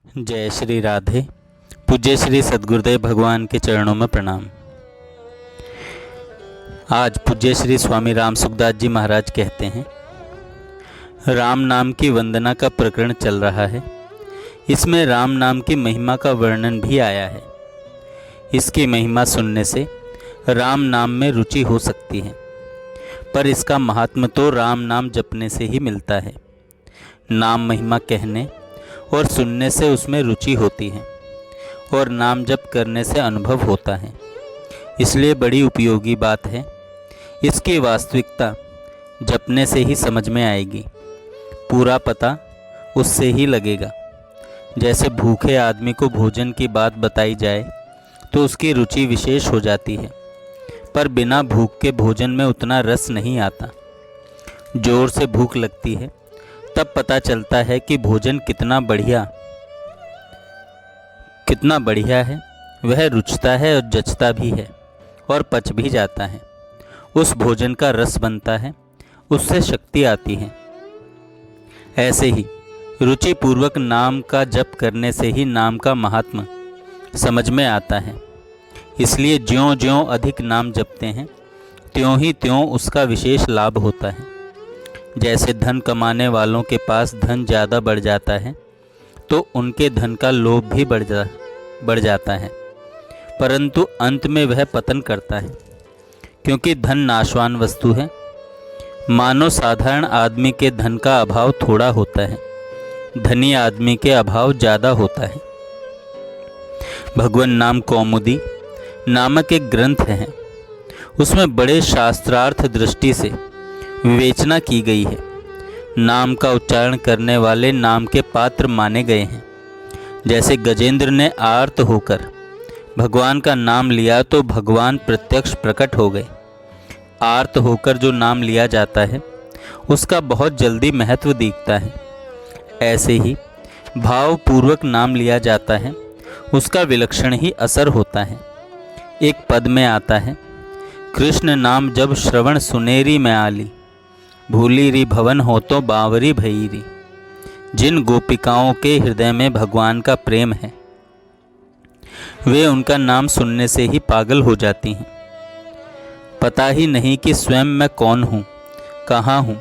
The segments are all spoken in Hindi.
जय श्री राधे। पूज्य श्री सद्गुरुदेव भगवान के चरणों में प्रणाम। आज पूज्य श्री स्वामी राम सुखदास जी महाराज कहते हैं, राम नाम की वंदना का प्रकरण चल रहा है। इसमें राम नाम की महिमा का वर्णन भी आया है। इसकी महिमा सुनने से राम नाम में रुचि हो सकती है, पर इसका महात्म्य तो राम नाम जपने से ही मिलता है। नाम महिमा कहने और सुनने से उसमें रुचि होती है और नाम जप करने से अनुभव होता है, इसलिए बड़ी उपयोगी बात है। इसकी वास्तविकता जपने से ही समझ में आएगी, पूरा पता उससे ही लगेगा। जैसे भूखे आदमी को भोजन की बात बताई जाए तो उसकी रुचि विशेष हो जाती है, पर बिना भूख के भोजन में उतना रस नहीं आता। जोर से भूख लगती है तब पता चलता है कि भोजन कितना बढ़िया है। वह रुचता है और जचता भी है और पच भी जाता है। उस भोजन का रस बनता है, उससे शक्ति आती है। ऐसे ही रुचि पूर्वक नाम का जप करने से ही नाम का महात्म्य समझ में आता है। इसलिए ज्यों ज्यों अधिक नाम जपते हैं त्यों ही त्यों उसका विशेष लाभ होता है। जैसे धन कमाने वालों के पास धन ज़्यादा बढ़ जाता है तो उनके धन का लोभ भी बढ़ जाता है, परंतु अंत में वह पतन करता है, क्योंकि धन नाशवान वस्तु है। मानो साधारण आदमी के धन का अभाव थोड़ा होता है, धनी आदमी के अभाव ज़्यादा होता है। भगवान नाम कौमुदी नामक एक ग्रंथ है, उसमें बड़े शास्त्रार्थ दृष्टि से विवेचना की गई है। नाम का उच्चारण करने वाले नाम के पात्र माने गए हैं। जैसे गजेंद्र ने आर्त होकर भगवान का नाम लिया तो भगवान प्रत्यक्ष प्रकट हो गए। आर्त होकर जो नाम लिया जाता है उसका बहुत जल्दी महत्व दिखता है। ऐसे ही भावपूर्वक नाम लिया जाता है, उसका विलक्षण ही असर होता है। एक पद में आता है, कृष्ण नाम जब श्रवण सुनेरी में आली, भूली री भवन हो तो बावरी भईरी। जिन गोपिकाओं के हृदय में भगवान का प्रेम है वे उनका नाम सुनने से ही पागल हो जाती हैं। पता ही नहीं कि स्वयं मैं कौन हूँ, कहाँ हूँ।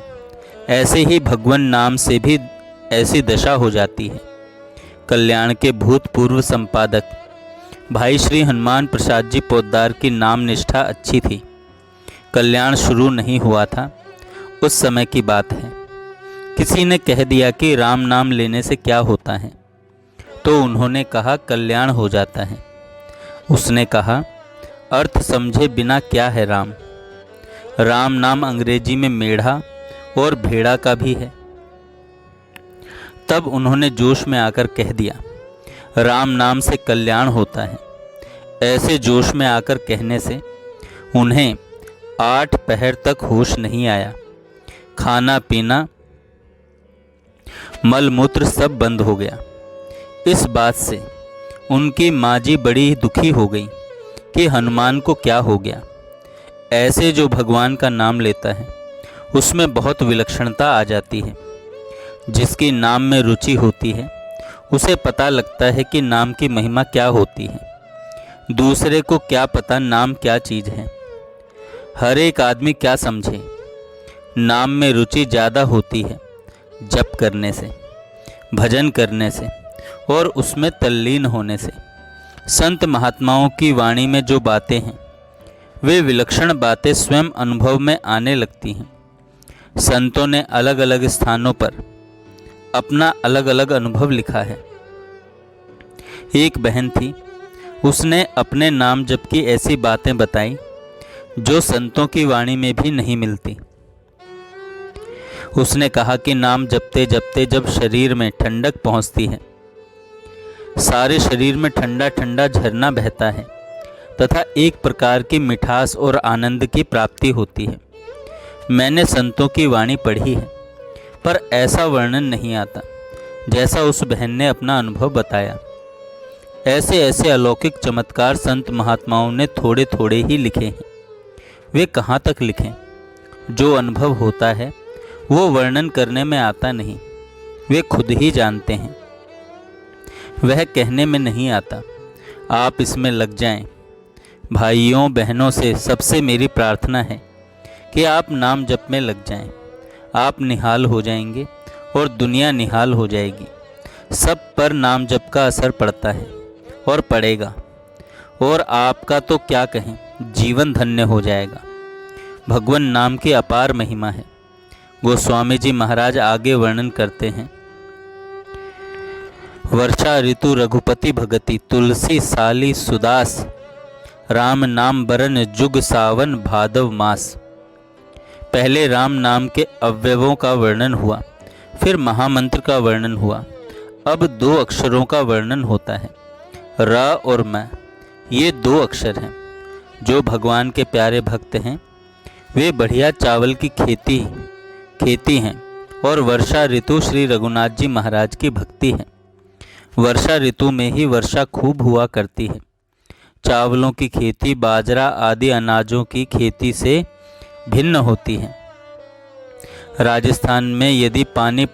ऐसे ही भगवान नाम से भी ऐसी दशा हो जाती है। कल्याण के भूतपूर्व संपादक भाई श्री हनुमान प्रसाद जी पोद्दार की नाम निष्ठा अच्छी थी। कल्याण शुरू नहीं हुआ था, उस समय की बात है। किसी ने कह दिया कि राम नाम लेने से क्या होता है, तो उन्होंने कहा कल्याण हो जाता है। उसने कहा अर्थ समझे बिना क्या है राम। राम नाम अंग्रेजी में मेढ़ा और भेड़ा का भी है। तब उन्होंने जोश में आकर कह दिया राम नाम से कल्याण होता है। ऐसे जोश में आकर कहने से उन्हें 8 पहर तक होश नहीं आया। खाना पीना मल मूत्र सब बंद हो गया। इस बात से उनकी माँ जी बड़ी दुखी हो गई कि हनुमान को क्या हो गया। ऐसे जो भगवान का नाम लेता है उसमें बहुत विलक्षणता आ जाती है। जिसकी नाम में रुचि होती है उसे पता लगता है कि नाम की महिमा क्या होती है। दूसरे को क्या पता नाम क्या चीज़ है। हर एक आदमी क्या समझे। नाम में रुचि ज़्यादा होती है जप करने से, भजन करने से और उसमें तल्लीन होने से। संत महात्माओं की वाणी में जो बातें हैं वे विलक्षण बातें स्वयं अनुभव में आने लगती हैं। संतों ने अलग अलग स्थानों पर अपना अलग अलग अनुभव लिखा है। एक बहन थी, उसने अपने नाम जप की ऐसी बातें बताई जो संतों की वाणी में भी नहीं मिलती। उसने कहा कि नाम जपते जपते जब शरीर में ठंडक पहुंचती है, सारे शरीर में ठंडा ठंडा झरना बहता है तथा एक प्रकार की मिठास और आनंद की प्राप्ति होती है। मैंने संतों की वाणी पढ़ी है, पर ऐसा वर्णन नहीं आता जैसा उस बहन ने अपना अनुभव बताया। ऐसे ऐसे अलौकिक चमत्कार संत महात्माओं ने थोड़े थोड़े ही लिखे हैं। वे कहाँ तक लिखें। जो अनुभव होता है वो वर्णन करने में आता नहीं, वे खुद ही जानते हैं। वह कहने में नहीं आता। आप इसमें लग जाएं। भाइयों बहनों से सबसे मेरी प्रार्थना है कि आप नाम जप में लग जाएं। आप निहाल हो जाएंगे और दुनिया निहाल हो जाएगी। सब पर नाम जप का असर पड़ता है और पड़ेगा, और आपका तो क्या कहें, जीवन धन्य हो जाएगा। भगवान नाम की अपार महिमा है। गोस्वामी जी महाराज आगे वर्णन करते हैं। वर्षा ऋतु रघुपति भगति, तुलसी साली सुदास, राम नाम बरन जुग सावन भादव मास। पहले राम नाम के अवयवों का वर्णन हुआ, फिर महामंत्र का वर्णन हुआ। अब 2 अक्षरों का वर्णन होता है, र और म। ये 2 अक्षर हैं। जो भगवान के प्यारे भक्त हैं वे बढ़िया चावल की खेती हैं, और वर्षा ऋतु श्री रघुनाथ जी महाराज की भक्ति है। वर्षा ऋतु में ही वर्षा खूब हुआ करती है। चावलों की खेती बाजरा आदि अनाजों की खेती से भिन्न होती है। राजस्थान में यदि पानी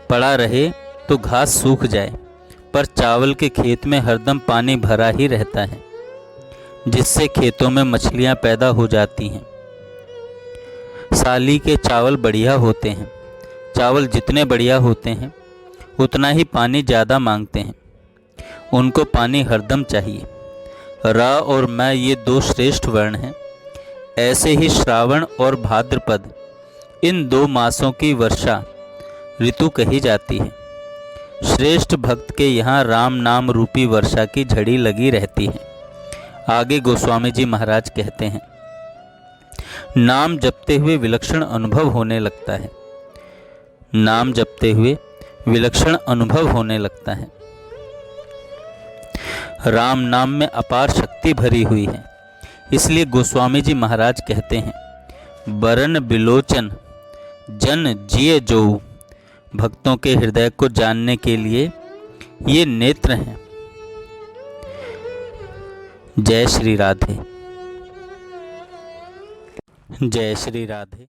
पड़ा रहे तो घास सूख जाए, पर चावल के खेत में हरदम पानी भरा ही रहता है, जिससे खेतों में मछलियां पैदा हो जाती हैं। साली के चावल बढ़िया होते हैं। चावल जितने बढ़िया होते हैं उतना ही पानी ज़्यादा मांगते हैं। उनको पानी हरदम चाहिए। रा और मैं ये 2 श्रेष्ठ वर्ण हैं। ऐसे ही श्रावण और भाद्रपद, इन 2 मासों की वर्षा ऋतु कही जाती है। श्रेष्ठ भक्त के यहाँ राम नाम रूपी वर्षा की झड़ी लगी रहती है। आगे गोस्वामी जी महाराज कहते हैं, नाम जपते हुए विलक्षण अनुभव होने लगता है। नाम जपते हुए विलक्षण अनुभव होने लगता है। राम नाम में अपार शक्ति भरी हुई है। इसलिए गोस्वामी जी महाराज कहते हैं, बरन बिलोचन जन जिए जो। भक्तों के हृदय को जानने के लिए ये नेत्र हैं। जय श्री राधे। जय श्री राधे।